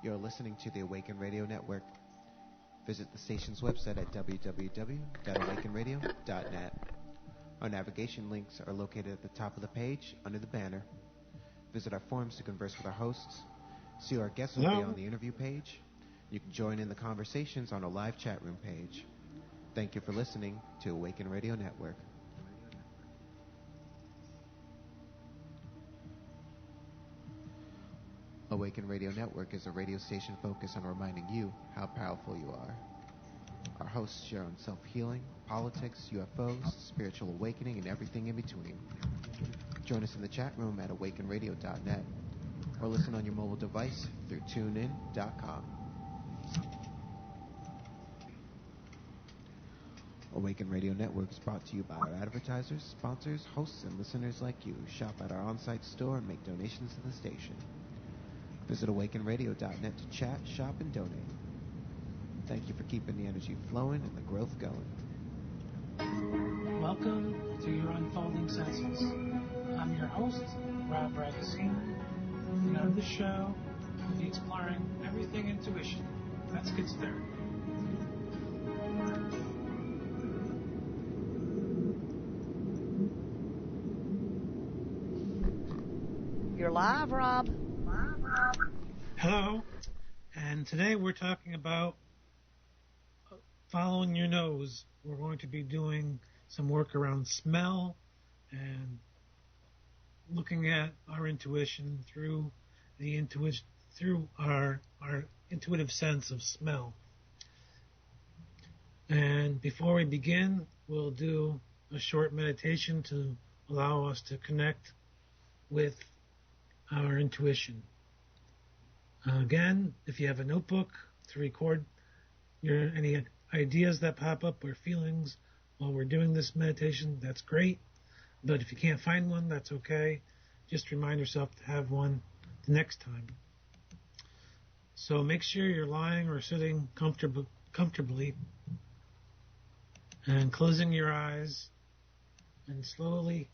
You're listening to the Awaken Radio Network. Visit the station's website at www.awakenradio.net. Our navigation links are located at the top of the page under the banner. Visit our forums to converse with our hosts. See our guests will be on the interview page. You can join in the conversations on our live chat room page. Thank you for listening to Awaken Radio Network. Awaken Radio Network is a radio station focused on reminding you how powerful you are. Our hosts share on self-healing, politics, UFOs, spiritual awakening, and everything in between. Join us in the chat room at awakenradio.net or listen on your mobile device through tunein.com. Awaken Radio Network is brought to you by our advertisers, sponsors, hosts, and listeners like you. Shop at our on-site store and make donations to the station. Visit awakenradio.net to chat, shop, and donate. Thank you for keeping the energy flowing and the growth going. Welcome to Your Unfolding Senses. I'm your host, Rob Ragozzine, and on this show, we'll be exploring everything intuition. Let's get started. You're live, Rob. Hello, and today we're talking about following your nose. We're going to be doing some work around smell and looking at our intuition through our intuitive sense of smell. And before we begin, we'll do a short meditation to allow us to connect with our intuition. Again, if you have a notebook to record any ideas that pop up or feelings while we're doing this meditation, that's great. But if you can't find one, that's okay. Just remind yourself to have one the next time. So make sure you're lying or sitting comfortably and closing your eyes, and slowly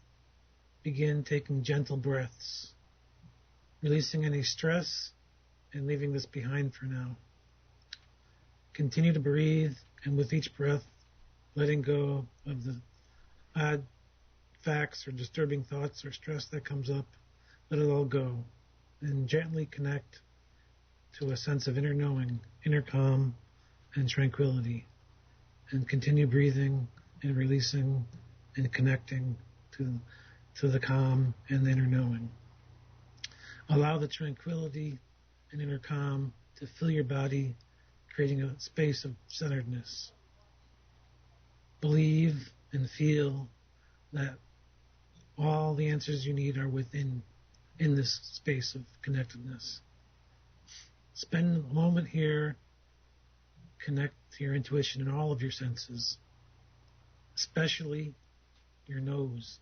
begin taking gentle breaths, releasing any stress and leaving this behind for now. Continue to breathe, and with each breath, letting go of the odd facts or disturbing thoughts or stress that comes up. Let it all go, and gently connect to a sense of inner knowing, inner calm, and tranquility. And continue breathing and releasing and connecting to the calm and the inner knowing. Allow the tranquility and inner calm to fill your body, creating a space of centeredness. Believe and feel that all the answers you need are within this space of connectedness. Spend a moment here, connect to your intuition in all of your senses, especially your nose.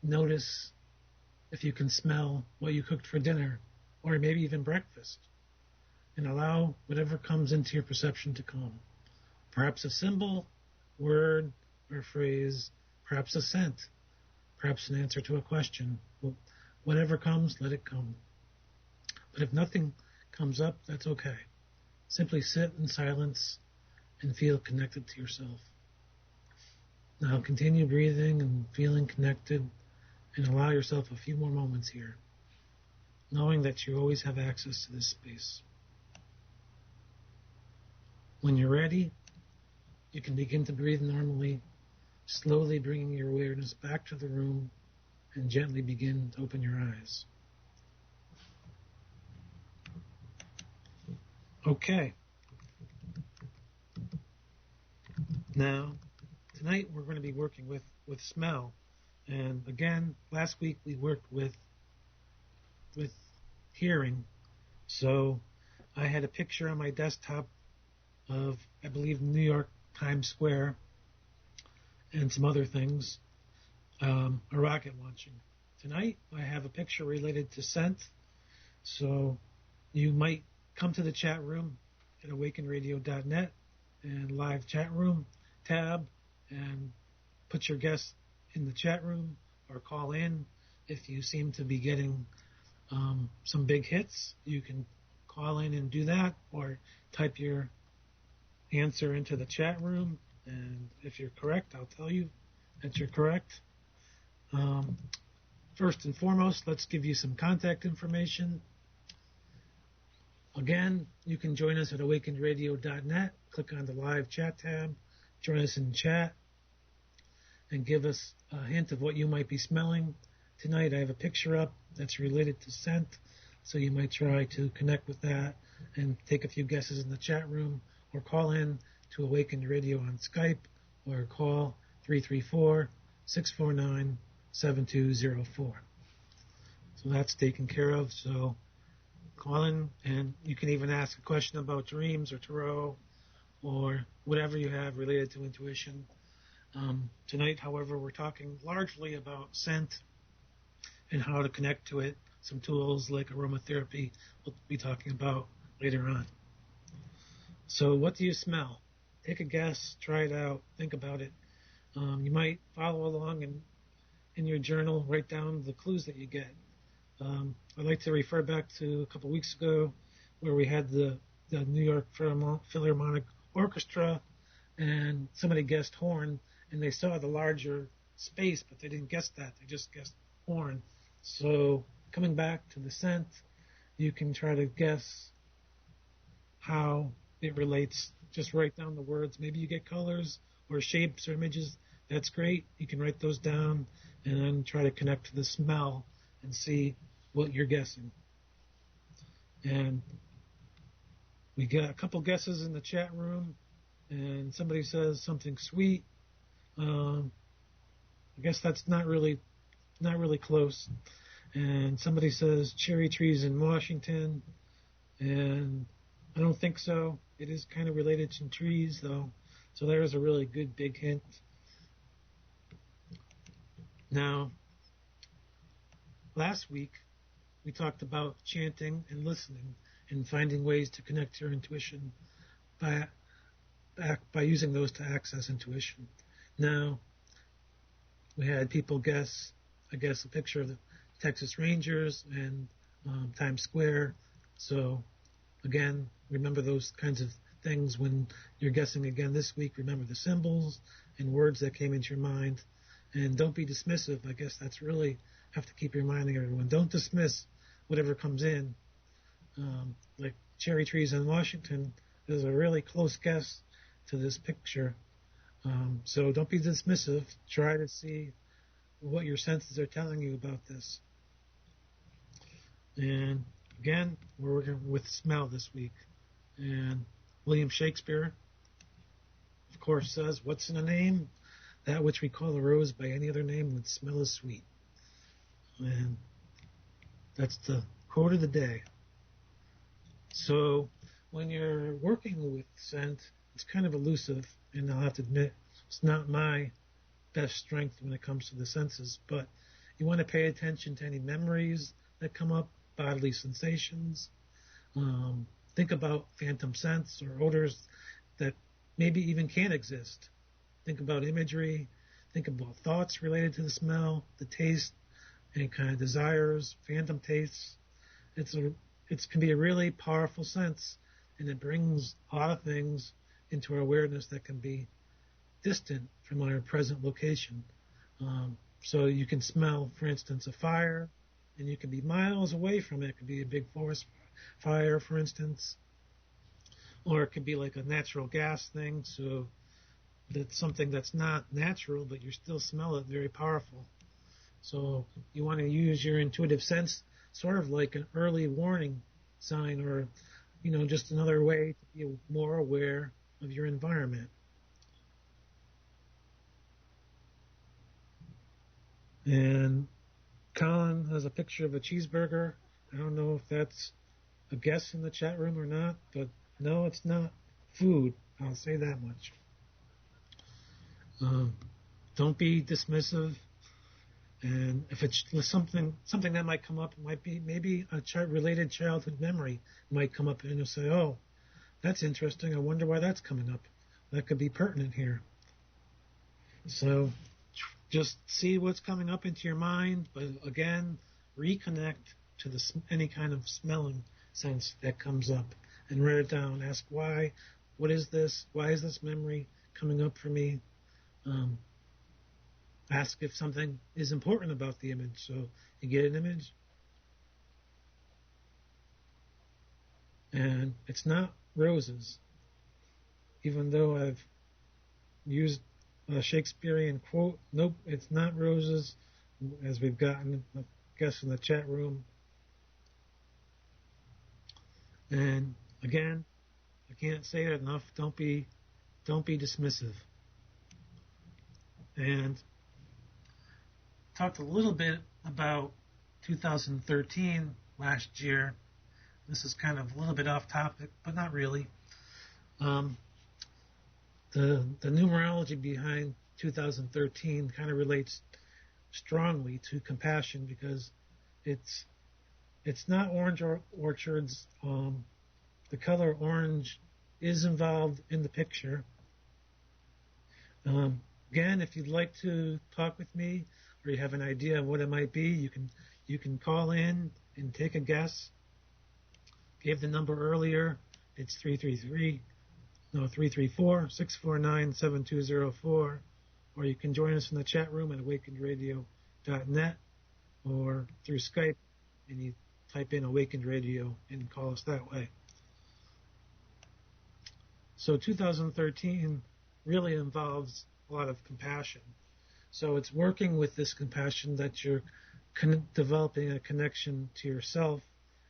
Notice if you can smell what you cooked for dinner, or maybe even breakfast, and allow whatever comes into your perception to come. Perhaps a symbol, word, or phrase, perhaps a scent, perhaps an answer to a question. Whatever comes, let it come. But if nothing comes up, that's okay. Simply sit in silence and feel connected to yourself. Now continue breathing and feeling connected, and allow yourself a few more moments here, knowing that you always have access to this space. When you're ready, you can begin to breathe normally, slowly bringing your awareness back to the room, and gently begin to open your eyes. Okay. Now, tonight we're going to be working with smell. And again, last week we worked with hearing. So I had a picture on my desktop of, I believe, New York Times Square and some other things, a rocket launching. Tonight I have a picture related to scent. So you might come to the chat room at awakenradio.net and live chat room tab and put your guess in the chat room or call in. If you seem to be getting some big hits, you can call in and do that, or type your answer into the chat room. And if you're correct, I'll tell you that you're correct. First and foremost, let's give you some contact information. Again, you can join us at awakenedradio.net. Click on the live chat tab, join us in chat, and give us a hint of what you might be smelling. Tonight I have a picture up that's related to scent, so you might try to connect with that and take a few guesses in the chat room, or call in to Awakened Radio on Skype, or call 334-649-7204. So that's taken care of. So call in, and you can even ask a question about dreams or tarot or whatever you have related to intuition. Tonight, however, we're talking largely about scent and how to connect to it. Some tools like aromatherapy we'll be talking about later on. So what do you smell? Take a guess, try it out, think about it. You might follow along in your journal, write down the clues that you get. I'd like to refer back to a couple weeks ago where we had the New York Philharmonic Orchestra, and somebody guessed horn, and they saw the larger space, but they didn't guess that. They just guessed horn. So coming back to the scent, you can try to guess how it relates. Just write down the words. Maybe you get colors or shapes or images. That's great. You can write those down and then try to connect to the smell and see what you're guessing. And we got a couple guesses in the chat room, and somebody says something sweet. I guess that's not really close. And somebody says cherry trees in Washington, and I don't think so. It is kind of related to trees, though. So there's a really good big hint. Now, last week, we talked about chanting and listening and finding ways to connect your intuition by using those to access intuition. Now, we had people guess, I guess, a picture of the Texas Rangers and Times Square. So, again, remember those kinds of things when you're guessing again this week. Remember the symbols and words that came into your mind. And don't be dismissive. I guess that's really have to keep reminding everyone. Don't dismiss whatever comes in. Like cherry trees in Washington is a really close guess to this picture. So don't be dismissive. Try to see what your senses are telling you about this. And again, we're working with smell this week. And William Shakespeare, of course, says, "What's in a name? That which we call a rose by any other name would smell as sweet." And that's the quote of the day. So when you're working with scent, it's kind of elusive, and I'll have to admit, it's not my best strength when it comes to the senses, but you want to pay attention to any memories that come up, bodily sensations. Think about phantom scents or odors that maybe even can exist. Think about imagery. Think about thoughts related to the smell, the taste, any kind of desires, phantom tastes. It can be a really powerful sense, and it brings a lot of things into our awareness that can be distant from our present location. So you can smell, for instance, a fire, and you can be miles away from it. It could be a big forest fire, for instance, or it could be like a natural gas thing. So that's something that's not natural, but you still smell it, very powerful. So you want to use your intuitive sense sort of like an early warning sign, or, just another way to be more aware of your environment. And Colin has a picture of a cheeseburger. I don't know if that's a guess in the chat room or not, but no, it's not food. I'll say that much. Don't be dismissive. And if it's something that might come up, it might be maybe a related childhood memory might come up, and you'll say, "Oh, that's interesting. I wonder why that's coming up. That could be pertinent here." So just see what's coming up into your mind, but again, reconnect to any kind of smelling sense that comes up and write it down. Ask why, what is this? Why is this memory coming up for me? Ask if something is important about the image. So you get an image, and it's not roses. Even though I've used a Shakespearean quote, nope, it's not roses, as we've gotten, I guess, in the chat room. And again, I can't say it enough. Don't be dismissive. And talked a little bit about 2013 last year. This is kind of a little bit off topic, but not really. The numerology behind 2013 kind of relates strongly to compassion, because it's not orange orchards. The color orange is involved in the picture. Again, if you'd like to talk with me, or you have an idea of what it might be, you can call in and take a guess. Gave the number earlier. It's 334-649-7204, or you can join us in the chat room at awakenedradio.net, or through Skype, and you type in Awakened Radio and call us that way. So 2013 really involves a lot of compassion. So it's working with this compassion that you're developing a connection to yourself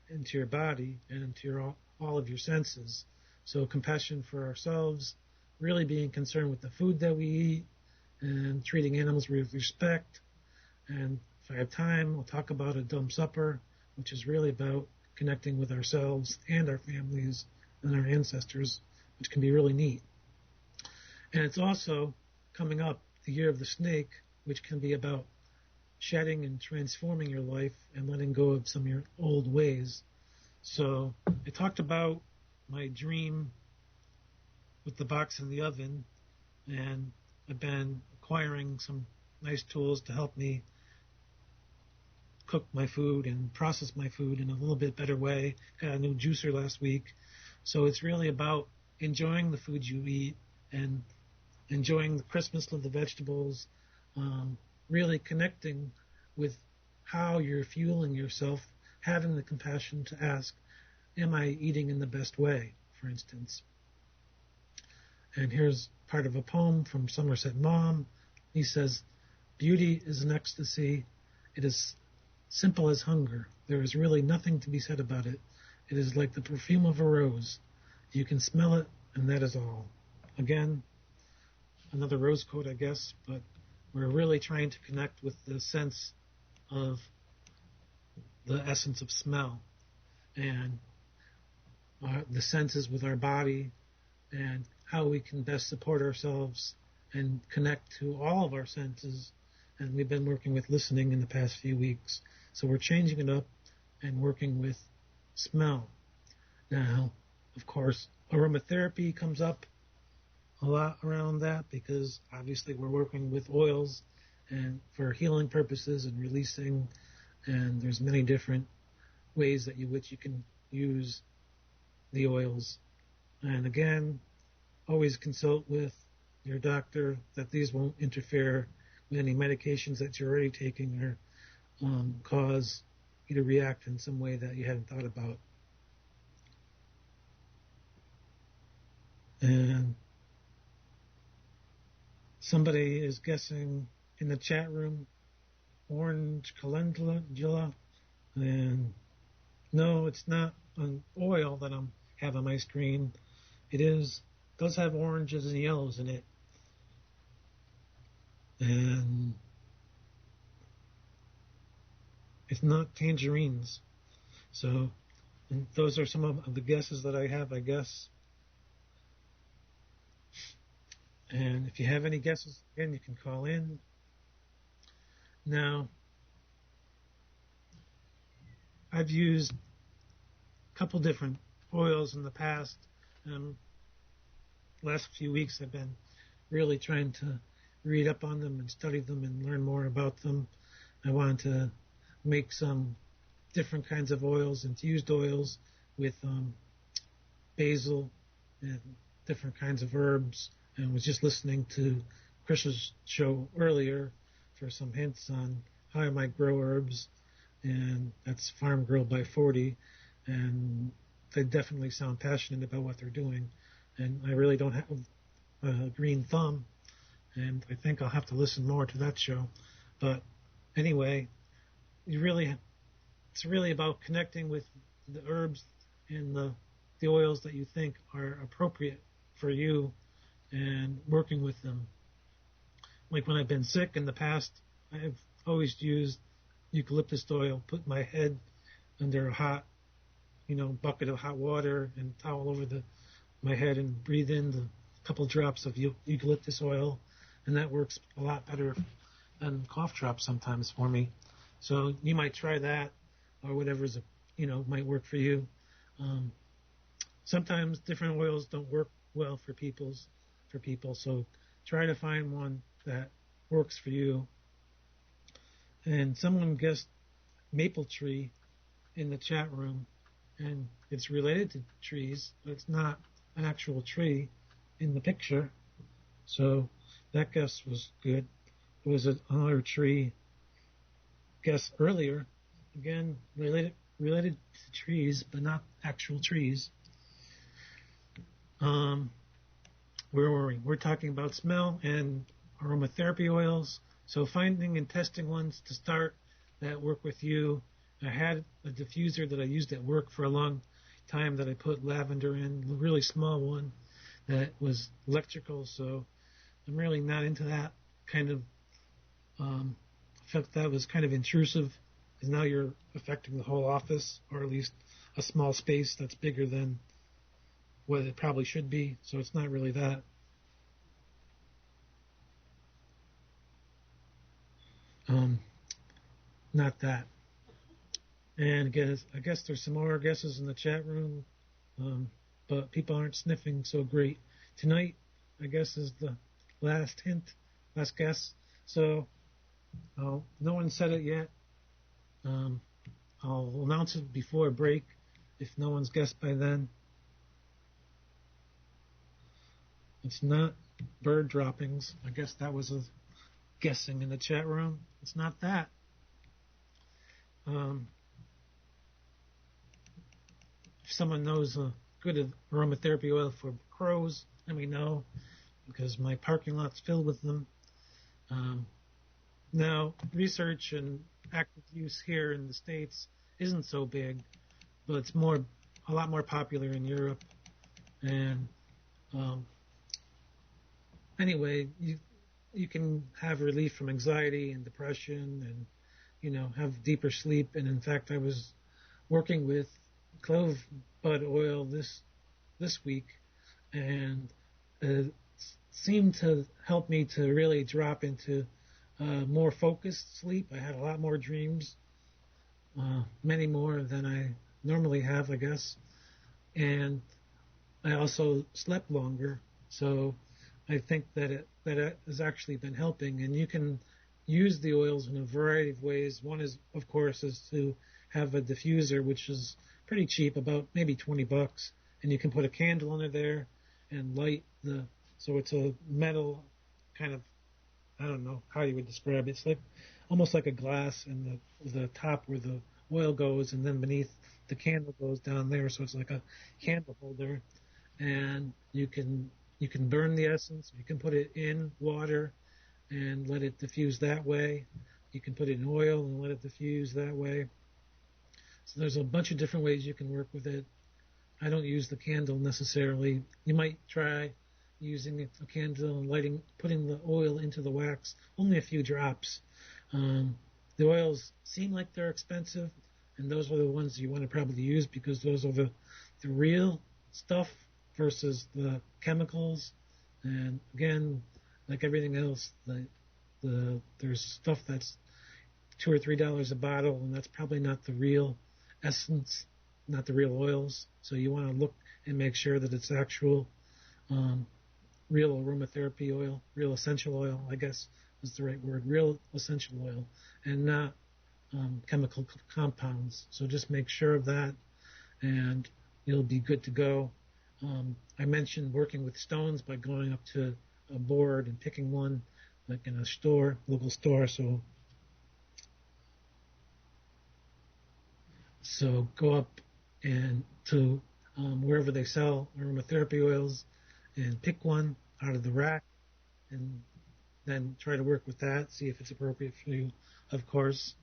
and to your body and to all of your senses. So compassion for ourselves, really being concerned with the food that we eat and treating animals with respect. And if I have time, we'll talk about a dumb supper, which is really about connecting with ourselves and our families and our ancestors, which can be really neat. And it's also coming up the year of the snake, which can be about shedding and transforming your life and letting go of some of your old ways. So I talked about my dream with the box in the oven, and I've been acquiring some nice tools to help me cook my food and process my food in a little bit better way. Got a new juicer last week. So it's really about enjoying the food you eat and enjoying the crispness of the vegetables, really connecting with how you're fueling yourself, having the compassion to ask, am I eating in the best way, for instance? And here's part of a poem from Somerset Maugham. He says, beauty is an ecstasy. It is simple as hunger. There is really nothing to be said about it. It is like the perfume of a rose. You can smell it, and that is all. Again, another rose quote, I guess, but we're really trying to connect with the sense of the essence of smell and the senses with our body and how we can best support ourselves and connect to all of our senses. And we've been working with listening in the past few weeks. So we're changing it up and working with smell. Now, of course, aromatherapy comes up a lot around that, because obviously we're working with oils and for healing purposes and releasing, and there's many different ways which you can use the oils. And again, always consult with your doctor that these won't interfere with any medications that you're already taking or cause you to react in some way that you hadn't thought about. And somebody is guessing in the chat room, orange calendula, and no, it's not an oil that I have on my screen. It does have oranges and yellows in it. And it's not tangerines. So, and those are some of the guesses that I have, I guess. And if you have any guesses, again, you can call in. Now, I've used a couple different oils in the past. Last few weeks I've been really trying to read up on them and study them and learn more about them. I wanted to make some different kinds of oils, infused oils, with basil and different kinds of herbs, and was just listening to Chris's show earlier for some hints on how I might grow herbs, and that's Farm Girl by 40, and they definitely sound passionate about what they're doing, and I really don't have a green thumb, and I think I'll have to listen more to that show. But anyway, it's really about connecting with the herbs and the oils that you think are appropriate for you and working with them. Like when I've been sick in the past, I've always used eucalyptus oil, put my head under a hot, bucket of hot water and towel over my head and breathe in the couple drops of eucalyptus oil, and that works a lot better than cough drops sometimes for me. So you might try that, or whatever's might work for you. Sometimes different oils don't work well for people, so try to find one that works for you. And someone guessed maple tree in the chat room, and it's related to trees, but it's not an actual tree in the picture. So that guess was good. It was another tree guess earlier, again related to trees, but not actual trees. Where were we? We're talking about smell and aromatherapy oils. So finding and testing ones to start that work with you. I had a diffuser that I used at work for a long time that I put lavender in, a really small one that was electrical, so I'm really not into that kind of effect. That was kind of intrusive, because now you're affecting the whole office, or at least a small space that's bigger than what it probably should be, so it's not really that. Not that. And again, I guess there's some more guesses in the chat room, but people aren't sniffing so great. Tonight, I guess, is the last guess. So no one said it yet. I'll announce it before break if no one's guessed by then. It's not bird droppings. I guess that was a guessing in the chat room. It's not that. If someone knows a good aromatherapy oil for crows, let me know, because my parking lot's filled with them. Now, research and active use here in the States isn't so big, but it's a lot more popular in Europe. And anyway, you can have relief from anxiety and depression, and have deeper sleep. And in fact, I was working with clove bud oil this week, and it seemed to help me to really drop into more focused sleep. I had a lot more dreams, many more than I normally have, I guess, and I also slept longer. So I think that it has actually been helping, and you can use the oils in a variety of ways. One is, of course, to have a diffuser, which is pretty cheap, about maybe $20, and you can put a candle under there and light so it's a metal kind of, I don't know how you would describe it. It's like almost like a glass, and the top where the oil goes, and then beneath the candle goes down there, so it's like a candle holder, and you can burn the essence. You can put it in water and let it diffuse that way. You can put it in oil and let it diffuse that way. So there's a bunch of different ways you can work with it. I don't use the candle necessarily. You might try using a candle and putting the oil into the wax, only a few drops. The oils seem like they're expensive, and those are the ones you want to probably use, because those are the real stuff versus the chemicals. And again, like everything else, there's stuff that's $2 or $3 a bottle, and that's probably not the real essence, not the real oils. So you want to look and make sure that it's actual real aromatherapy oil, real essential oil, I guess is the right word, real essential oil, and not chemical compounds. So just make sure of that. And you'll be good to go. I mentioned working with stones by going up to a board and picking one, like in a store, local store. So go up and to wherever they sell aromatherapy oils and pick one out of the rack and then try to work with that, see if it's appropriate for you, of course.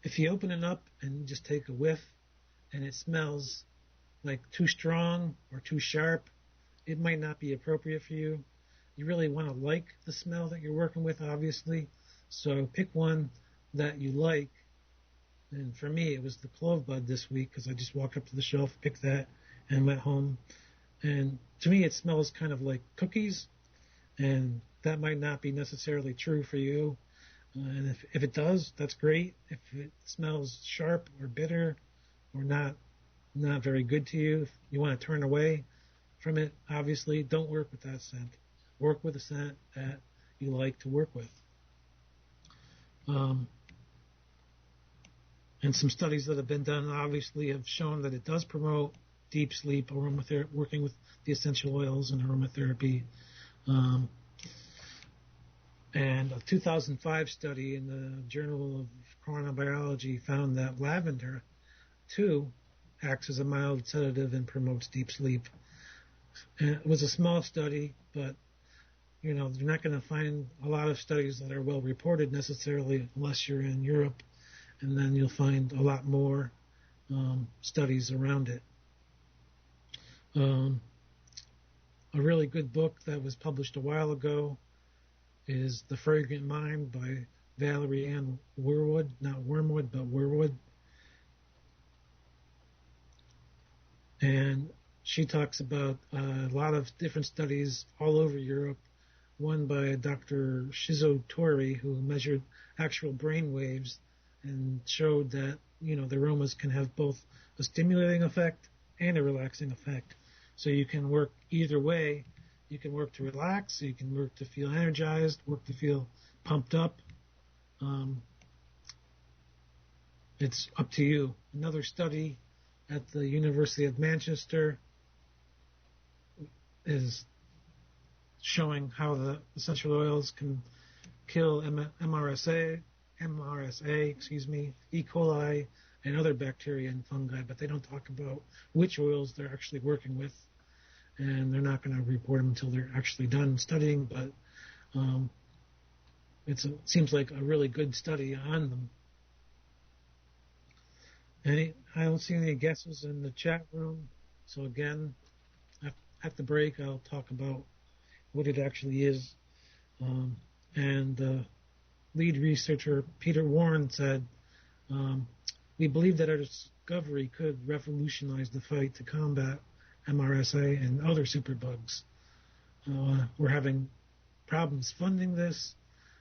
If you open it up and just take a whiff and it smells like too strong or too sharp, it might not be appropriate for you. You really want to like the smell that you're working with, obviously. So pick one that you like. And for me, it was the clove bud this week because I just walked up to the shelf, picked that, and went home. And to me, it smells kind of like cookies, and that might not be necessarily true for you. And if it does, that's great. If it smells sharp or bitter or not very good to you, if you want to turn away from it, obviously, don't work with that scent. Work with a scent that you like to work with. And some studies that have been done obviously have shown that it does promote deep sleep, working with the essential oils and aromatherapy. And a 2005 study in the Journal of Chronobiology found that lavender, too, acts as a mild sedative and promotes deep sleep. And it was a small study, but you're not going to find a lot of studies that are well reported necessarily unless you're in Europe, and then you'll find a lot more studies around it. A really good book that was published a while ago is The Fragrant Mind by Valerie Ann Worwood, not Wormwood, but Worwood. And she talks about a lot of different studies all over Europe, one by Dr. Shizo Tori, who measured actual brain waves and showed that, the aromas can have both a stimulating effect and a relaxing effect. So you can work either way. You can work to relax, you can work to feel energized, work to feel pumped up. It's up to you. Another study at the University of Manchester is showing how the essential oils can kill MRSA, E. coli, and other bacteria and fungi, but they don't talk about which oils they're actually working with, and they're not going to report them until they're actually done studying, but it seems like a really good study on them. I don't see any guesses in the chat room, so again, at the break, I'll talk about what it actually is. And lead researcher Peter Warren said, we believe that our discovery could revolutionize the fight to combat MRSA and other superbugs. We're having problems funding this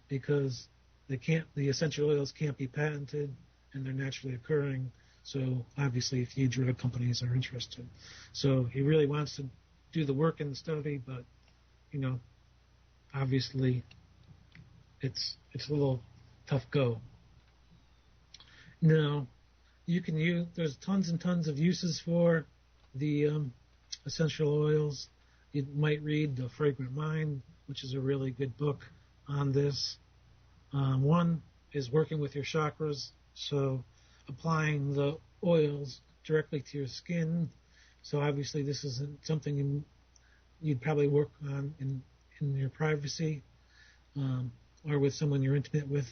because the essential oils can't be patented and they're naturally occurring. So obviously a few drug companies are interested. So he really wants to do the work in the study, but obviously it's a little tough go. Now, there's tons and tons of uses for the essential oils. You might read The Fragrant Mind, which is a really good book on this. One is working with your chakras, so applying the oils directly to your skin. So obviously this isn't something you'd probably work on in your privacy or with someone you're intimate with,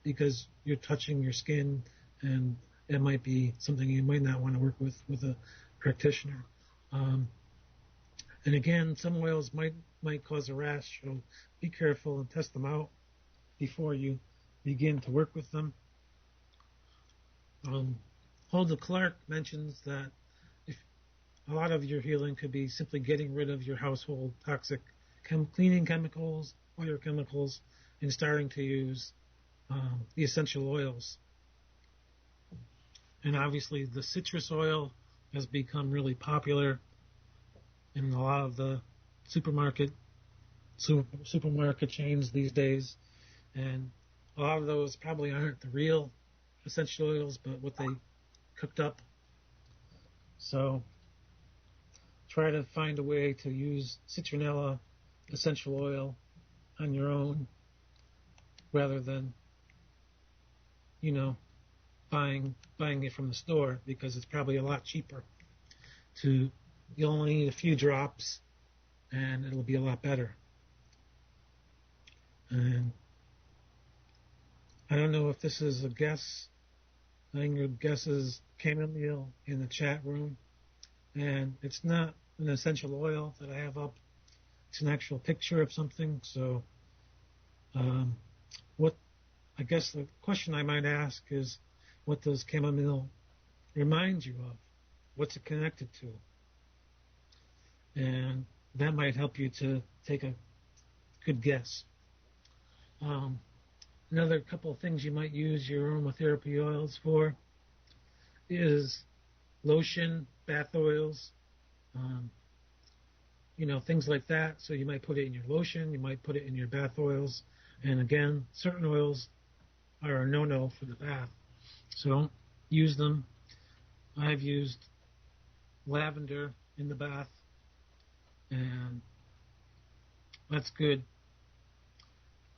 because you're touching your skin and it might be something you might not want to work with a practitioner. And again, some oils might cause a rash, so be careful and test them out before you begin to work with them. Hulda Clark mentions that if a lot of your healing could be simply getting rid of your household toxic cleaning chemicals, oil chemicals, and starting to use the essential oils. And obviously the citrus oil has become really popular in a lot of the supermarket chains these days. And a lot of those probably aren't the real essential oils, but what they cooked up. So try to find a way to use citronella essential oil on your own rather than, buying it from the store, because it's probably a lot cheaper. You'll only need a few drops and it'll be a lot better. And I don't know if this is a guess. I think your guess is chamomile in the chat room. And it's not an essential oil that I have up. It's an actual picture of something. So I guess the question I might ask is, what does chamomile remind you of? What's it connected to? And that might help you to take a good guess. Another couple of things you might use your aromatherapy oils for is lotion, bath oils, things like that. So you might put it in your lotion, you might put it in your bath oils. And again, certain oils are a no-no for the bath. So don't use them. I've used lavender in the bath, and that's good.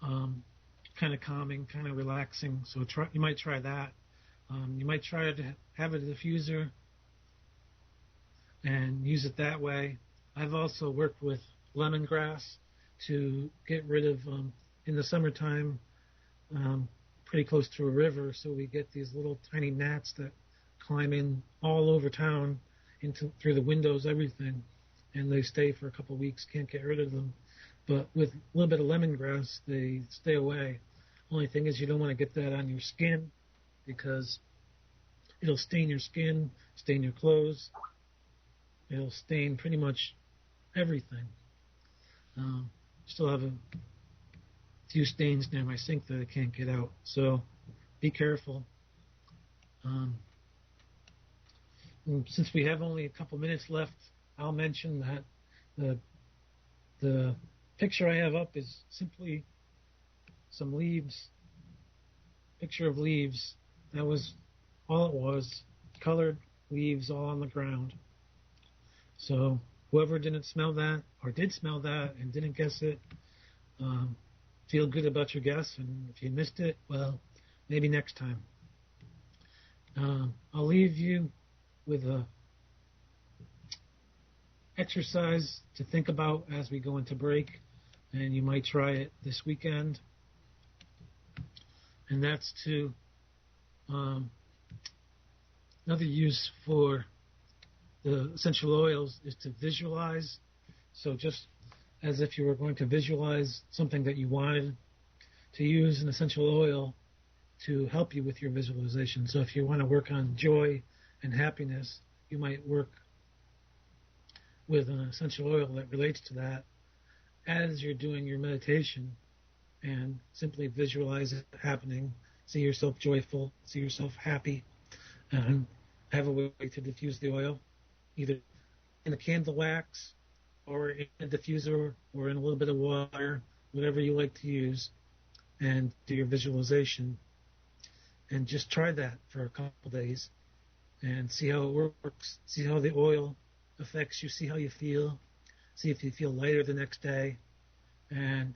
Kind of calming, kind of relaxing. So you might try that. You might try to have a diffuser and use it that way. I've also worked with lemongrass to get rid of, in the summertime, pretty close to a river, so we get these little tiny gnats that climb in all over town, through the windows, everything, and they stay for a couple of weeks, can't get rid of them. But with a little bit of lemongrass, they stay away. Only thing is, you don't want to get that on your skin, because it'll stain your skin, stain your clothes. It'll stain pretty much everything. Still have a few stains near my sink that I can't get out, so be careful. Since we have only a couple minutes left, I'll mention that the picture I have up is simply some leaves, picture of leaves. That was all it was, colored leaves all on the ground. So whoever didn't smell that, or did smell that and didn't guess it, feel good about your guess. And if you missed it, well, maybe next time. I'll leave you with a exercise to think about as we go into break, and you might try it this weekend. And that's to another use for the essential oils is to visualize. So just as if you were going to visualize something that you wanted, to use an essential oil to help you with your visualization. So if you want to work on joy and happiness, you might work with an essential oil that relates to that as you're doing your meditation, and simply visualize it happening. See yourself joyful, see yourself happy, and have a way to diffuse the oil, either in a candle wax or in a diffuser or in a little bit of water, whatever you like to use, and do your visualization. And just try that for a couple days and see how it works, see how the oil affects you, see how you feel, see if you feel lighter the next day. And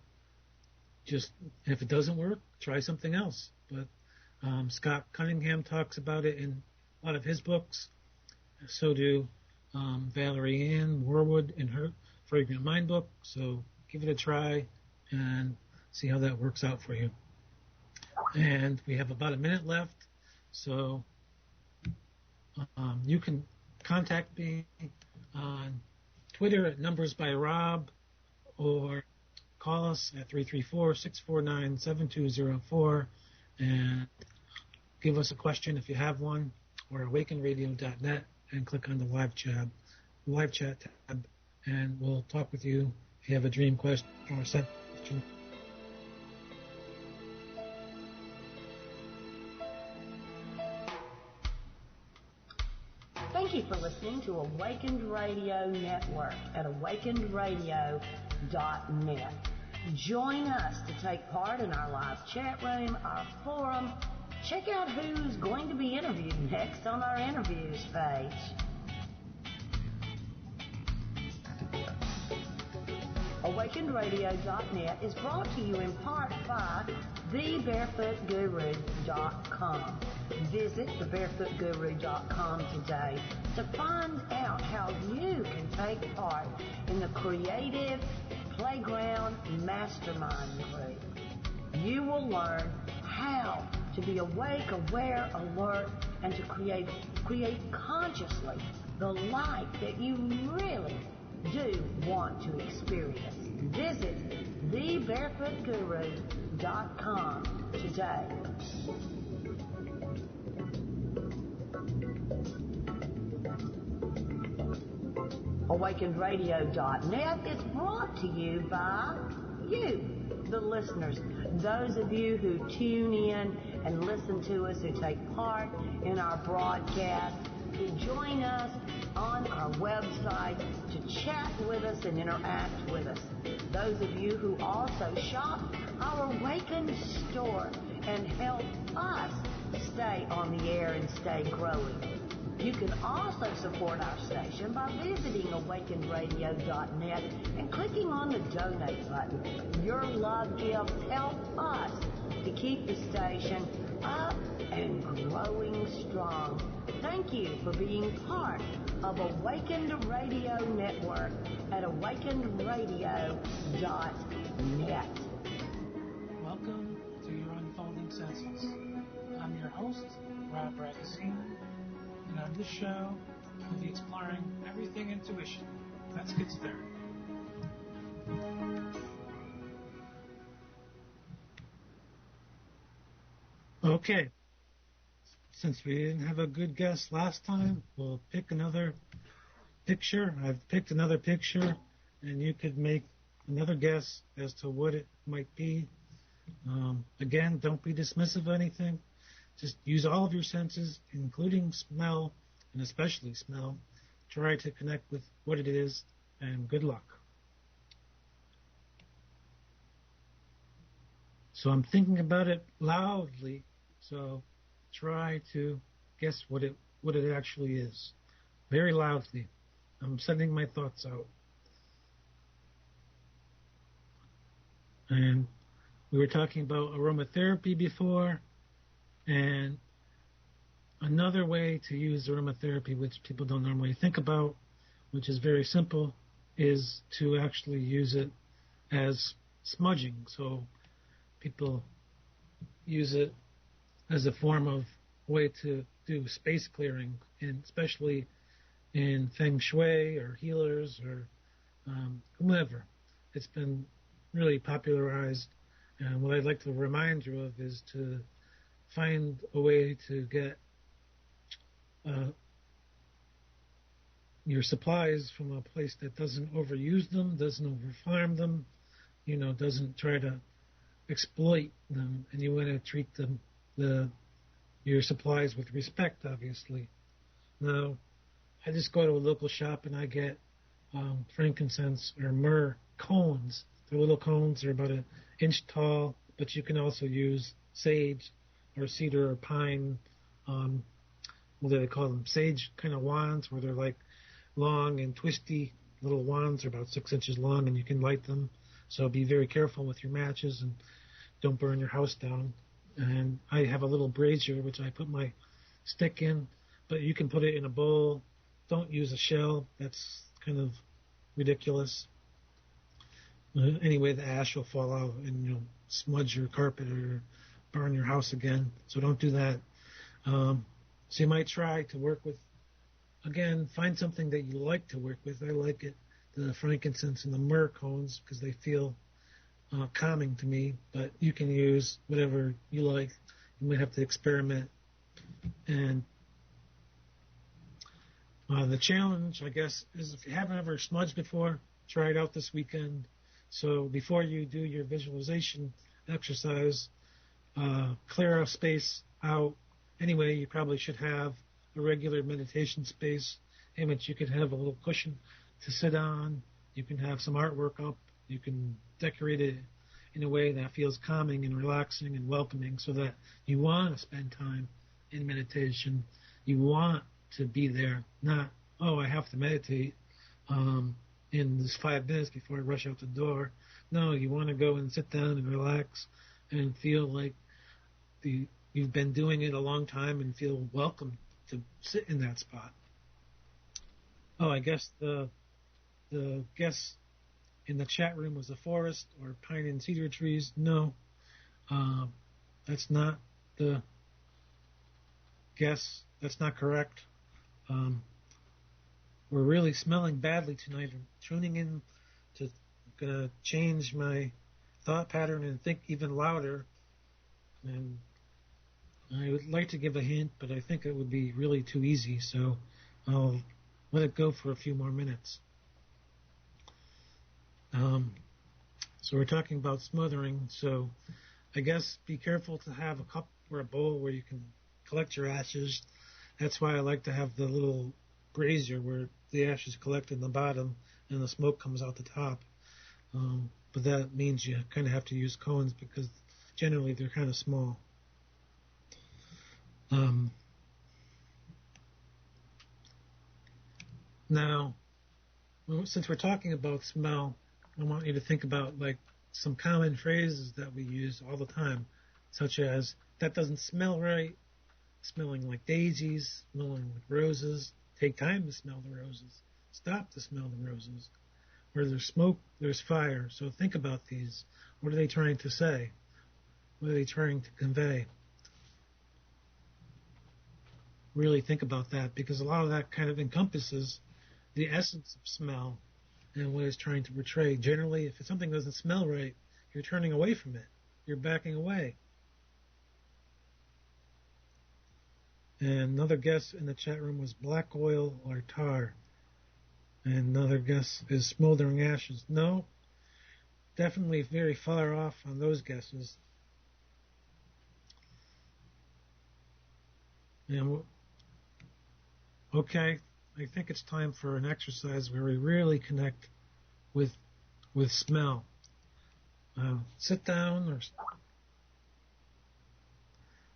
just, if it doesn't work, try something else. But Scott Cunningham talks about it in a lot of his books. So do Valerie Ann Warwood in her Fragrant Mind book. So give it a try and see how that works out for you. And we have about a minute left, so you can contact me on Twitter at Numbers by Rob, or call us at 334-649-7204 and give us a question if you have one, or awakenradio.net and click on the live chat tab, and we'll talk with you if you have a dream question or a set question. Thank you for listening to Awakened Radio Network at awakenedradio.net. Join us to take part in our live chat room, our forum. Check out who's going to be interviewed next on our interviews page. AwakenedRadio.net is brought to you in part by TheBarefootGuru.com. Visit TheBarefootGuru.com today to find out how you can take part in the Creative Playground Mastermind Group. You will learn how to be awake, aware, alert, and to create consciously the life that you really do want to experience. Visit TheBarefootGuru.com today. AwakenedRadio.net is brought to you by you, the listeners, those of you who tune in and listen to us, who take part in our broadcast, who join us on our website to chat with us and interact with us. Those of you who also shop our Awakened store and help us stay on the air and stay growing. You can also support our station by visiting AwakenedRadio.net and clicking on the donate button. Your love gifts help us to keep the station up and growing strong. Thank you for being part of Awakened Radio Network at AwakenedRadio.net. Welcome to your Unfolding Senses. I'm your host, Rob Ragozzine, and on this show, we'll be exploring everything intuition. Let's get started. Okay. Since we didn't have a good guest last time, we'll pick another picture. I've picked another picture, and you could make another guess as to what it might be. Again, don't be dismissive of anything. Just use all of your senses, including smell, and especially smell. Try to connect with what it is, and good luck. So I'm thinking about it loudly, so try to guess what it actually is. Very loudly. I'm sending my thoughts out. And we were talking about aromatherapy before, and another way to use aromatherapy, which people don't normally think about, which is very simple, is to actually use it as smudging. So people use it as a form of way to do space clearing, and especially in feng shui or healers or whomever. It's been really popularized, and what I'd like to remind you of is to find a way to get your supplies from a place that doesn't overuse them, doesn't overfarm them, doesn't try to exploit them, and you want to treat them, your supplies, with respect, obviously. Now, I just go to a local shop and I get frankincense or myrrh cones. They're little cones. They're about 1 inch tall, but you can also use sage or cedar or pine. What do they call them? Sage kind of wands, where they're like long and twisty little wands. They're about 6 inches long, and you can light them. So be very careful with your matches and don't burn your house down. And I have a little brazier which I put my stick in, but you can put it in a bowl. Don't use a shell. That's kind of ridiculous. Anyway, the ash will fall out and smudge your carpet or burn your house again. So don't do that. So you might try to work with, again, find something that you like to work with. I like it, the frankincense and the myrrh cones, because they feel calming to me, but you can use whatever you like. You might have to experiment. And the challenge, I guess, is if you haven't ever smudged before, try it out this weekend. So before you do your visualization exercise, clear a space out. Anyway, you probably should have a regular meditation space in which you could have a little cushion to sit on. You can have some artwork up. You can decorate it in a way that feels calming and relaxing and welcoming, so that you want to spend time in meditation. You want to be there, not, oh, I have to meditate. in this 5 minutes before I rush out the door. No, you want to go and sit down and relax and feel like you've been doing it a long time and feel welcome to sit in that spot. Oh, I guess the guess in the chat room was a forest or pine and cedar trees. No, that's not the guess. That's not correct. We're really smelling badly tonight. I'm tuning in to gonna change my thought pattern and think even louder. And I would like to give a hint, but I think it would be really too easy, so I'll let it go for a few more minutes. So we're talking about smothering, so I guess be careful to have a cup or a bowl where you can collect your ashes. That's why I like to have the little brazier where the ashes collect in the bottom and the smoke comes out the top. But that means you kind of have to use cones because generally they're kind of small. Now, since we're talking about smell, I want you to think about like some common phrases that we use all the time, such as, that doesn't smell right, smelling like daisies, smelling like roses, take time to smell the roses, stop to smell the roses. Where there's smoke, there's fire. So think about these. What are they trying to say? What are they trying to convey? Really think about that, because a lot of that kind of encompasses the essence of smell and what it's trying to portray. Generally, if something doesn't smell right, you're turning away from it. You're backing away. And another guess in the chat room was black oil or tar. And another guess is smoldering ashes. No, definitely very far off on those guesses. And okay, I think it's time for an exercise where we really connect with smell. Sit down. Or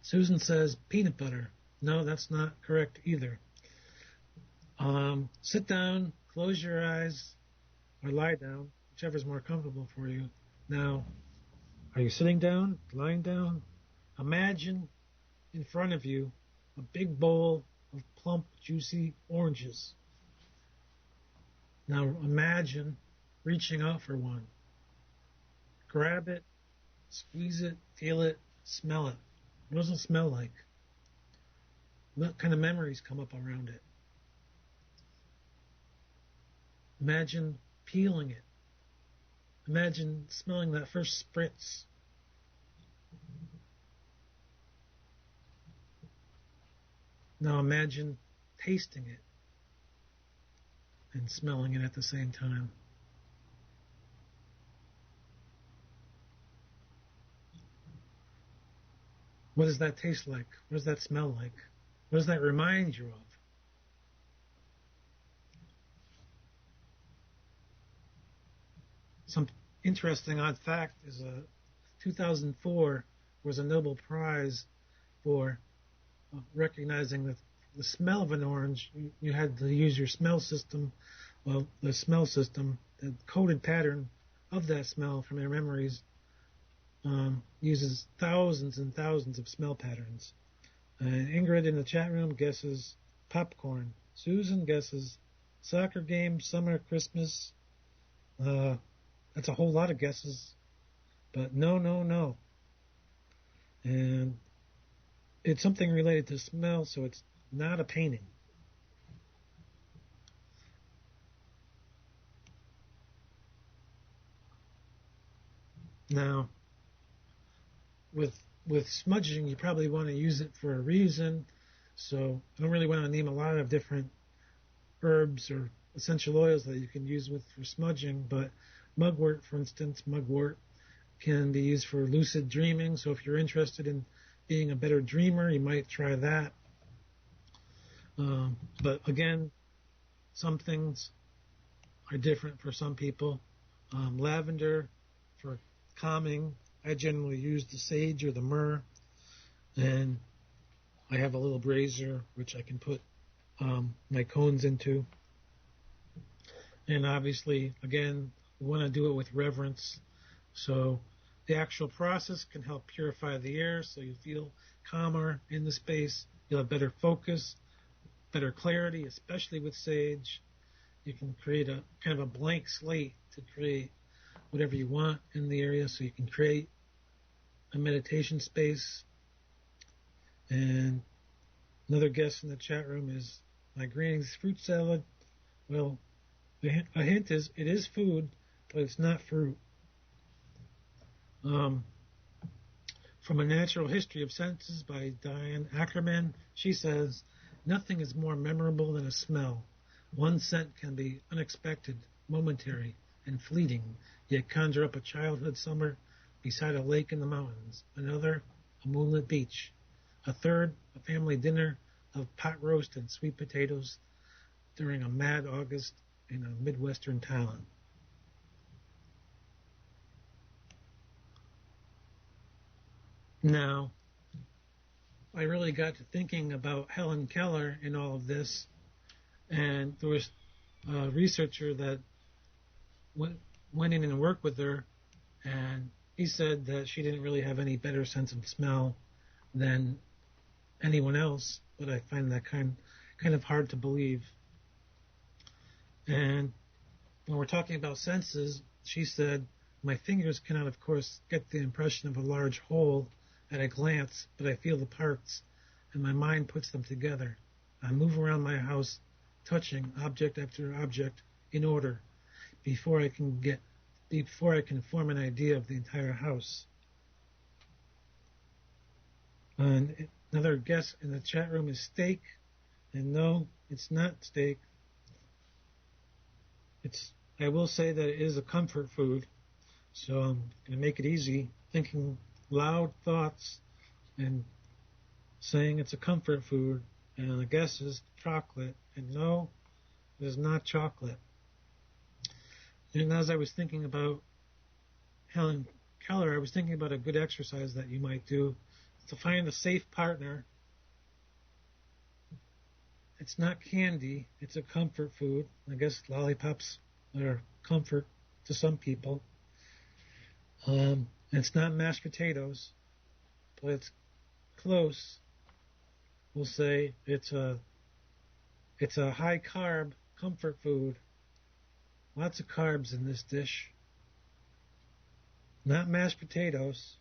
Susan says peanut butter. No, that's not correct either. Sit down, close your eyes, or lie down, whichever's more comfortable for you. Now, are you sitting down, lying down? Imagine in front of you a big bowl of plump, juicy oranges. Now imagine reaching out for one. Grab it, squeeze it, feel it, smell it. What does it smell like? What kind of memories come up around it? Imagine peeling it. Imagine smelling that first spritz. Now imagine tasting it and smelling it at the same time. What does that taste like? What does that smell like? What does that remind you of? Some interesting odd fact is 2004 was a Nobel Prize for recognizing that the smell of an orange. You had to use your smell system. Well, the smell system, the coded pattern of that smell from your memories, uses thousands and thousands of smell patterns. Ingrid in the chat room guesses popcorn. Susan guesses soccer game, summer, Christmas. That's a whole lot of guesses, but no. And it's something related to smell, so it's not a painting. Now, with smudging, you probably want to use it for a reason, so I don't really want to name a lot of different herbs or essential oils that you can use for smudging, but mugwort, for instance, mugwort can be used for lucid dreaming, so if you're interested in being a better dreamer, you might try that. But again, some things are different for some people. Lavender for calming. I generally use the sage or the myrrh, and I have a little brazier which I can put my cones into. And obviously, again, we want to do it with reverence. So the actual process can help purify the air so you feel calmer in the space. You'll have better focus, better clarity, especially with sage. You can create a kind of a blank slate to create whatever you want in the area. So you can create a meditation space. And another guest in the chat room is my greetings, fruit salad. Well, a hint is it is food, but it's not fruit. From A Natural History of Senses by Diane Ackerman, she says, nothing is more memorable than a smell. One scent can be unexpected, momentary, and fleeting, yet conjure up a childhood summer beside a lake in the mountains, another, a moonlit beach, a third, a family dinner of pot roast and sweet potatoes during a mad August in a Midwestern town. Now, I really got to thinking about Helen Keller in all of this, and there was a researcher that went in and worked with her, and he said that she didn't really have any better sense of smell than anyone else, but I find that kind of hard to believe. And when we're talking about senses, she said, my fingers cannot, of course, get the impression of a large whole at a glance, but I feel the parts, and my mind puts them together. I move around my house, touching object after object in order, before I can form an idea of the entire house. And another guess in the chat room is steak, and no, it's not steak. I will say that it is a comfort food, so I'm going to make it easy, thinking loud thoughts and saying it's a comfort food, and the guess is chocolate, and no, it is not chocolate. And as I was thinking about Helen Keller, I was thinking about a good exercise that you might do to find a safe partner. It's not candy, it's a comfort food. I guess lollipops are comfort to some people. It's not mashed potatoes, but it's close. We'll say it's a high carb comfort food. Lots of carbs in this dish. Not mashed potatoes.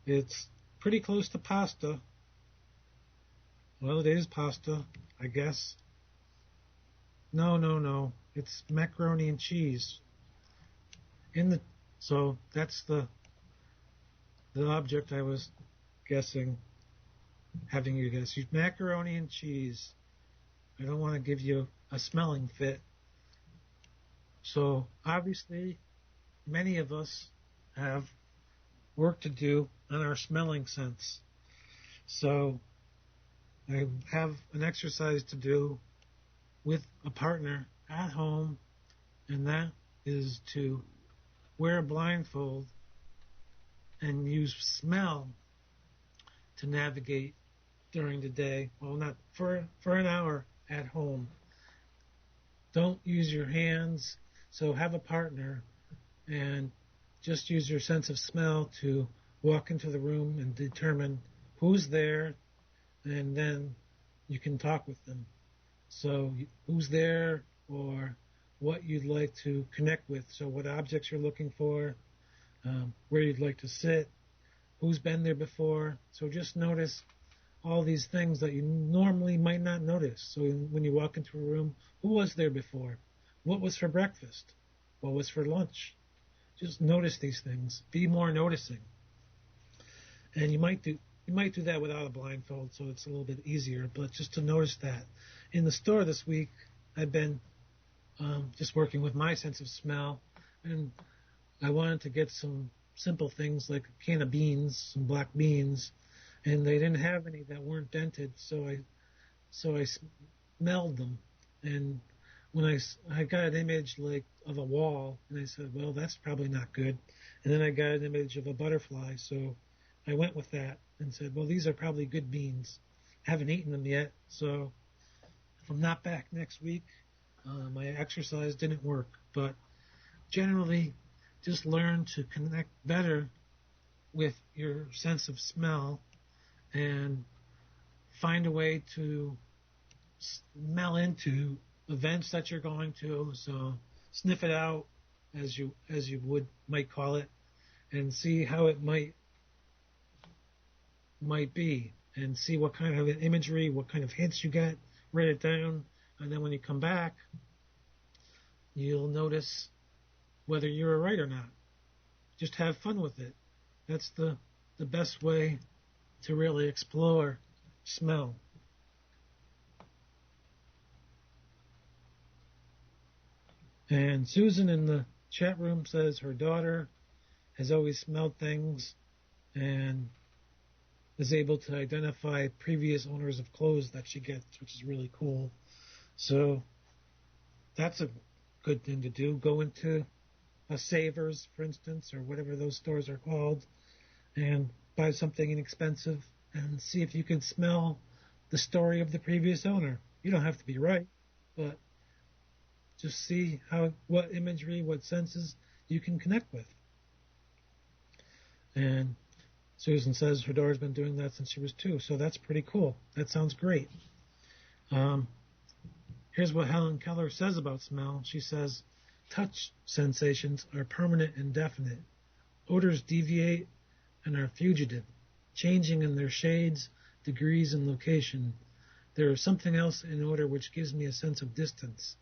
It's pretty close to pasta. Well, it is pasta, I guess. No. It's macaroni and cheese. So that's the object I was guessing, having you guess. Macaroni and cheese. I don't want to give you a smelling fit. So obviously, many of us have work to do on our smelling sense. So I have an exercise to do with a partner at home, and that is to wear a blindfold and use smell to navigate during the day. Well, not for an hour at home. Don't use your hands. So have a partner and just use your sense of smell to walk into the room and determine who's there, and then you can talk with them. So who's there, or what you'd like to connect with. So what objects you're looking for, where you'd like to sit, who's been there before. So just notice all these things that you normally might not notice. So when you walk into a room, who was there before? What was for breakfast? What was for lunch? Just notice these things. Be more noticing. And you might do that without a blindfold, so it's a little bit easier, but just to notice that. In the store this week, I've been just working with my sense of smell, and I wanted to get some simple things like a can of beans, some black beans, and they didn't have any that weren't dented, so I smelled them, and when I got an image like of a wall, and I said, well, that's probably not good, and then I got an image of a butterfly, so I went with that and said, well, these are probably good beans. haven't eaten them yet. So if I'm not back next week, my exercise didn't work. But generally, just learn to connect better with your sense of smell and find a way to smell into events that you're going to. So sniff it out, as you might call it, and see how it might be, and see what kind of imagery, what kind of hints you get. Write it down, and then when you come back, you'll notice whether you're right or not. Just have fun with it. That's the best way to really explore smell. And Susan in the chat room says her daughter has always smelled things and is able to identify previous owners of clothes that she gets, which is really cool. So that's a good thing to do. Go into a Savers, for instance, or whatever those stores are called, and buy something inexpensive and see if you can smell the story of the previous owner. You don't have to be right, but just see what imagery, what senses you can connect with. And Susan says her daughter's been doing that since she was 2, so that's pretty cool. That sounds great. Here's what Helen Keller says about smell. She says, touch sensations are permanent and definite. Odors deviate and are fugitive, changing in their shades, degrees, and location. There is something else in odor which gives me a sense of distance.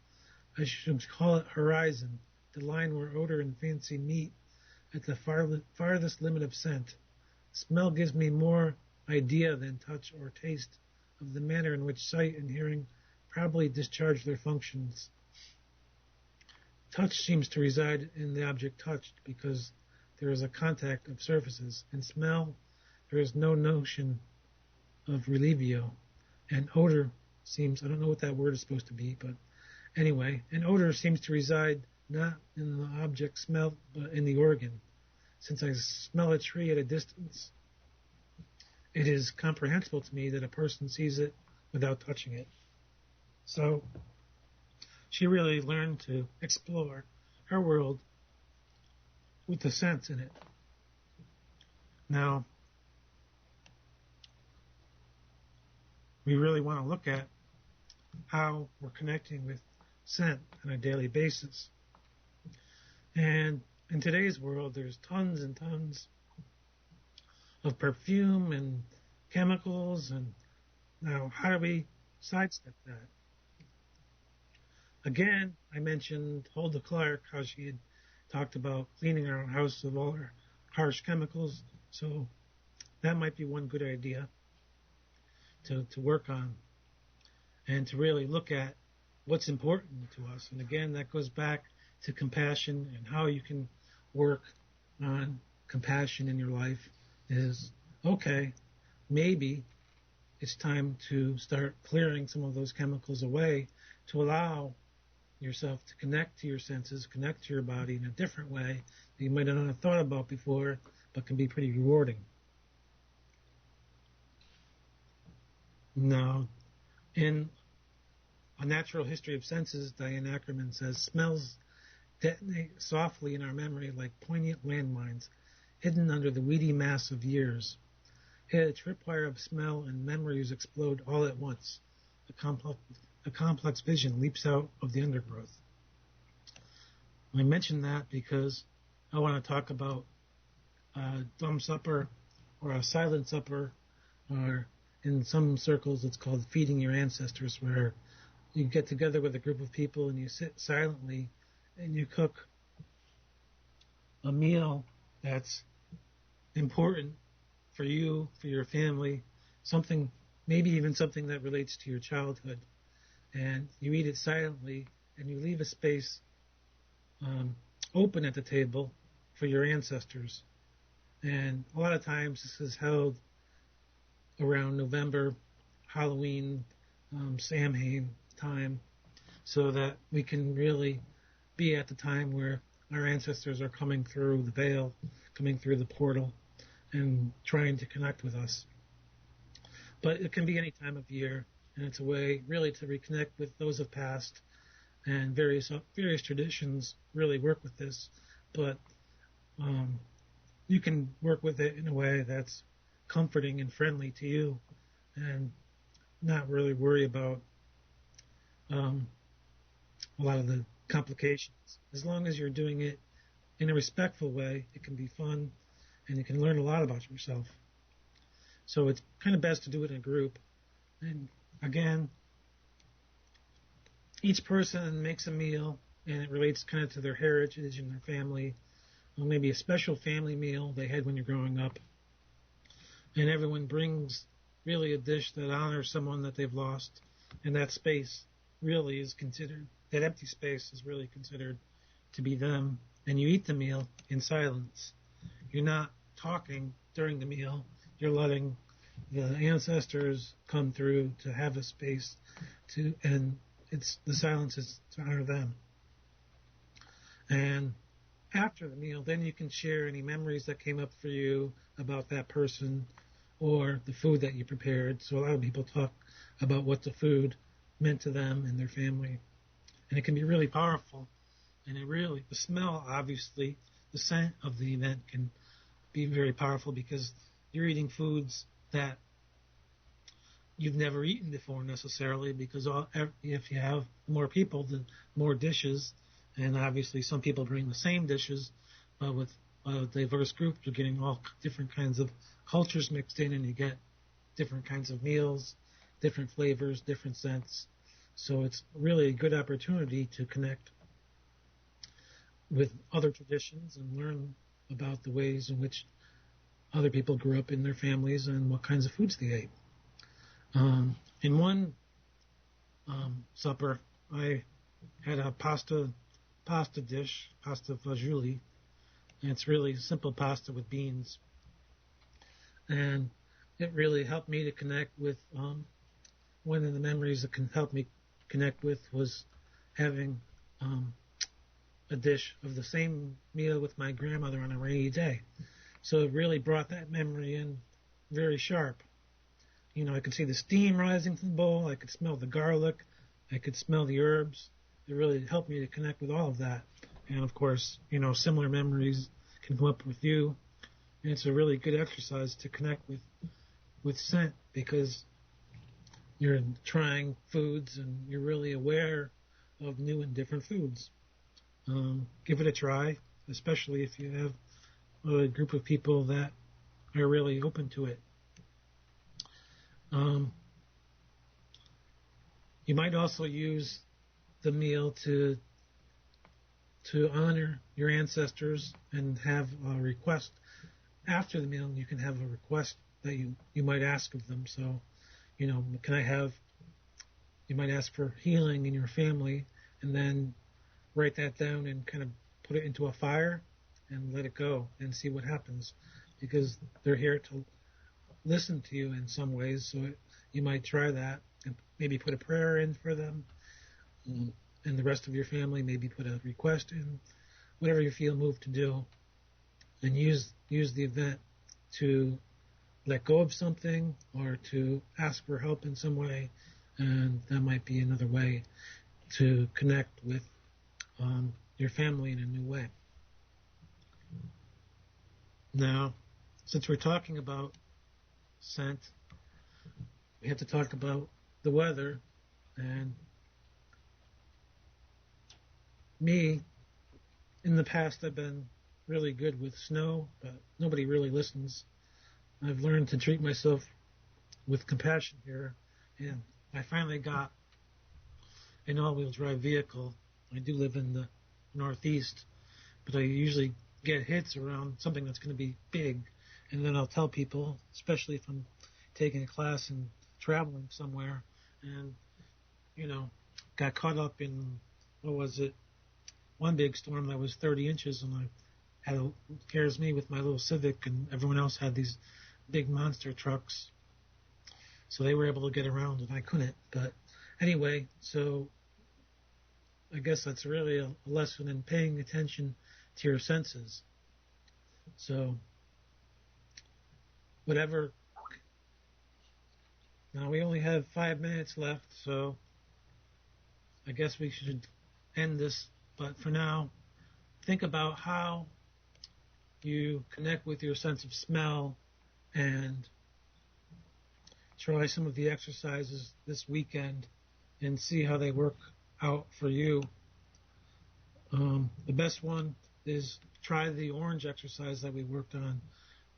I should call it horizon, the line where odor and fancy meet at the farthest limit of scent. Smell gives me more idea than touch or taste of the manner in which sight and hearing probably discharge their functions. Touch seems to reside in the object touched because there is a contact of surfaces. In smell, there is no notion of relivio. And odor seems, I don't know what that word is supposed to be, but anyway, an odor seems to reside not in the object smelled, but in the organ. Since I smell a tree at a distance, it is comprehensible to me that a person sees it without touching it. So she really learned to explore her world with the sense in it. Now, we really want to look at how we're connecting with scent on a daily basis. And in today's world, there's tons and tons of perfume and chemicals, and now how do we sidestep that? Again, I mentioned Hulda Clark, how she had talked about cleaning our house of all her harsh chemicals, so that might be one good idea to work on, and to really look at what's important to us. And again, that goes back to compassion, and how you can work on compassion in your life is, okay, maybe it's time to start clearing some of those chemicals away to allow yourself to connect to your senses, connect to your body in a different way that you might not have thought about before, but can be pretty rewarding. Now, in A Natural History of Senses, Diane Ackerman says, smells detonate softly in our memory like poignant landmines hidden under the weedy mass of years. Hit a tripwire of smell and memories explode all at once. A complex vision leaps out of the undergrowth. I mention that because I want to talk about a dumb supper or a silent supper, or in some circles it's called feeding your ancestors, where you get together with a group of people and you sit silently and you cook a meal that's important for you, for your family, something, maybe even something that relates to your childhood. And you eat it silently, and you leave a space open at the table for your ancestors. And a lot of times this is held around November, Halloween, Samhain time, so that we can really be at the time where our ancestors are coming through the veil, coming through the portal, and trying to connect with us. But it can be any time of year, and it's a way really to reconnect with those of past, and various traditions really work with this. But you can work with it in a way that's comforting and friendly to you, and not really worry about a lot of the complications. As long as you're doing it in a respectful way, it can be fun, and you can learn a lot about yourself. So it's kind of best to do it in a group. And again, each person makes a meal, and it relates kind of to their heritage and their family, or maybe a special family meal they had when you're growing up. And everyone brings really a dish that honors someone that they've lost, and that space really is considered, that empty space is really considered to be them. And you eat the meal in silence. You're not talking during the meal. You're letting the ancestors come through to have a space to, and the silence is to honor them. And after the meal, then you can share any memories that came up for you about that person or the food that you prepared. So a lot of people talk about what the food meant to them and their family. And it can be really powerful. And the smell, obviously, the scent of the event can be very powerful because you're eating foods that you've never eaten before necessarily, because if you have more people, the more dishes. And obviously some people bring the same dishes, but with a diverse group, you're getting all different kinds of cultures mixed in, and you get different kinds of meals, different flavors, different scents. So it's really a good opportunity to connect with other traditions and learn about the ways in which other people grew up in their families and what kinds of foods they ate. In one supper, I had a pasta dish, pasta fagioli, and it's really simple pasta with beans. And it really helped me to connect with, one of the memories that can help me connect with was having a dish of the same meal with my grandmother on a rainy day. So it really brought that memory in very sharp. You know, I could see the steam rising from the bowl. I could smell the garlic. I could smell the herbs. It really helped me to connect with all of that. And of course, you know, similar memories can come up with you. And it's a really good exercise to connect with scent, because you're trying foods and you're really aware of new and different foods. Give it a try, especially if you have a group of people that are really open to it. You might also use the meal to honor your ancestors and have a request. After the meal, you can have a request that you might ask of them. So, you know, you might ask for healing in your family, and then write that down and kind of put it into a fire and let it go and see what happens, because they're here to listen to you in some ways. So you might try that and maybe put a prayer in for them, and the rest of your family maybe put a request in, whatever you feel moved to do, and use the event to let go of something or to ask for help in some way. And that might be another way to connect with your family in a new way. Now, since we're talking about scent, we have to talk about the weather. And me, in the past, I've been really good with snow, but nobody really listens. I've learned to treat myself with compassion here, and I finally got an all-wheel drive vehicle. I do live in the Northeast, but I usually get hits around something that's going to be big, and then I'll tell people, especially if I'm taking a class and traveling somewhere, and, you know, got caught up in, one big storm that was 30 inches, and scares me with my little Civic, and everyone else had these big monster trucks. So they were able to get around and I couldn't. But anyway, so I guess that's really a lesson in paying attention to your senses. So whatever Now we only have 5 minutes left, so I guess we should end this. But for now, think about how you connect with your sense of smell and try some of the exercises this weekend and see how they work out for you. The best one is try the orange exercise that we worked on.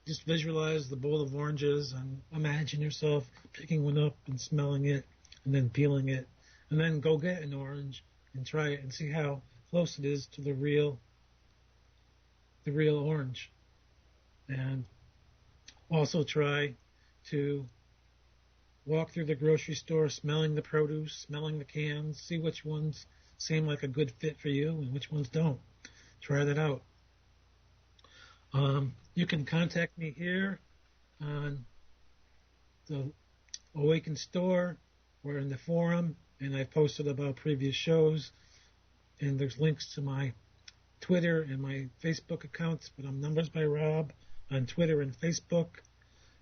Just visualize the bowl of oranges and imagine yourself picking one up and smelling it and then peeling it. And then go get an orange and try it and see how close it is to the real orange. And also try to walk through the grocery store smelling the produce, smelling the cans, see which ones seem like a good fit for you and which ones don't. Try that out. You can contact me here on the Awaken store or in the forum, and I've posted about previous shows, and there's links to my Twitter and my Facebook accounts, but I'm Numbers by Rob on Twitter and Facebook,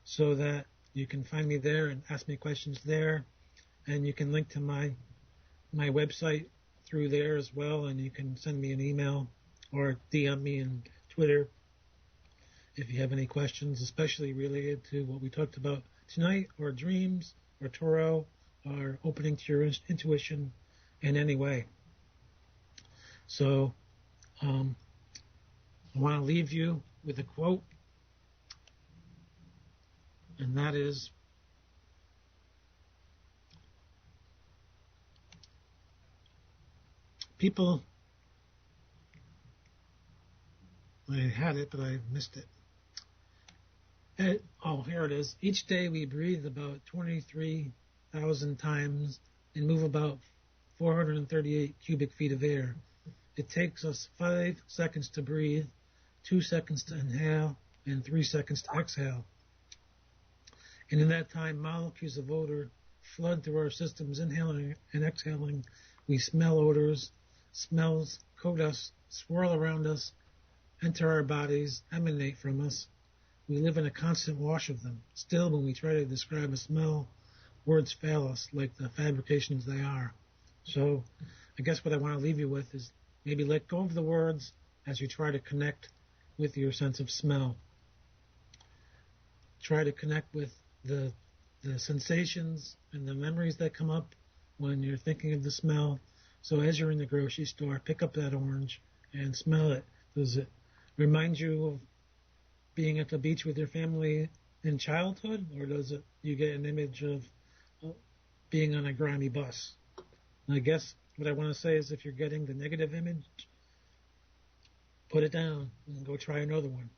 so that you can find me there and ask me questions there, and you can link to my website through there as well, and you can send me an email or DM me on Twitter if you have any questions, especially related to what we talked about tonight, or dreams, or tarot, or opening to your intuition in any way. So I want to leave you with a quote, and that is, people, I had it, but I missed it. Here it is. Each day we breathe about 23,000 times and move about 438 cubic feet of air. It takes us 5 seconds to breathe, 2 seconds to inhale, and 3 seconds to exhale. And in that time, molecules of odor flood through our systems, inhaling and exhaling. We smell odors, smells coat us, swirl around us, enter our bodies, emanate from us. We live in a constant wash of them. Still, when we try to describe a smell, words fail us like the fabrications they are. So I guess what I want to leave you with is maybe let go of the words as you try to connect with your sense of smell. Try to connect with the sensations and the memories that come up when you're thinking of the smell. So as you're in the grocery store, pick up that orange and smell it. Does it remind you of being at the beach with your family in childhood, or does it you get an image of being on a grimy bus? And I guess what I want to say is, if you're getting the negative image, put it down and go try another one.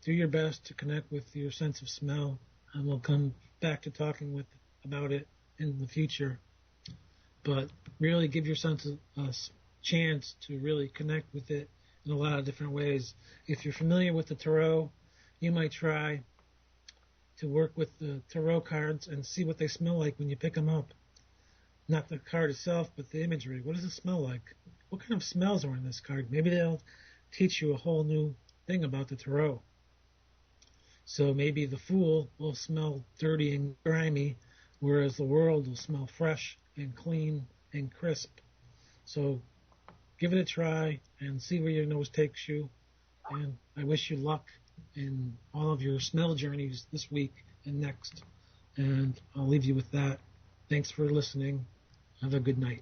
Do your best to connect with your sense of smell, and we'll come back to talking about it in the future. But really give your sense a chance to really connect with it in a lot of different ways. If you're familiar with the tarot, you might try to work with the tarot cards and see what they smell like when you pick them up. Not the card itself, but the imagery. What does it smell like? What kind of smells are in this card? Maybe they'll teach you a whole new thing about the tarot. So maybe the Fool will smell dirty and grimy, whereas the World will smell fresh and clean and crisp. So give it a try and see where your nose takes you. And I wish you luck in all of your smell journeys this week and next. And I'll leave you with that. Thanks for listening. Have a good night.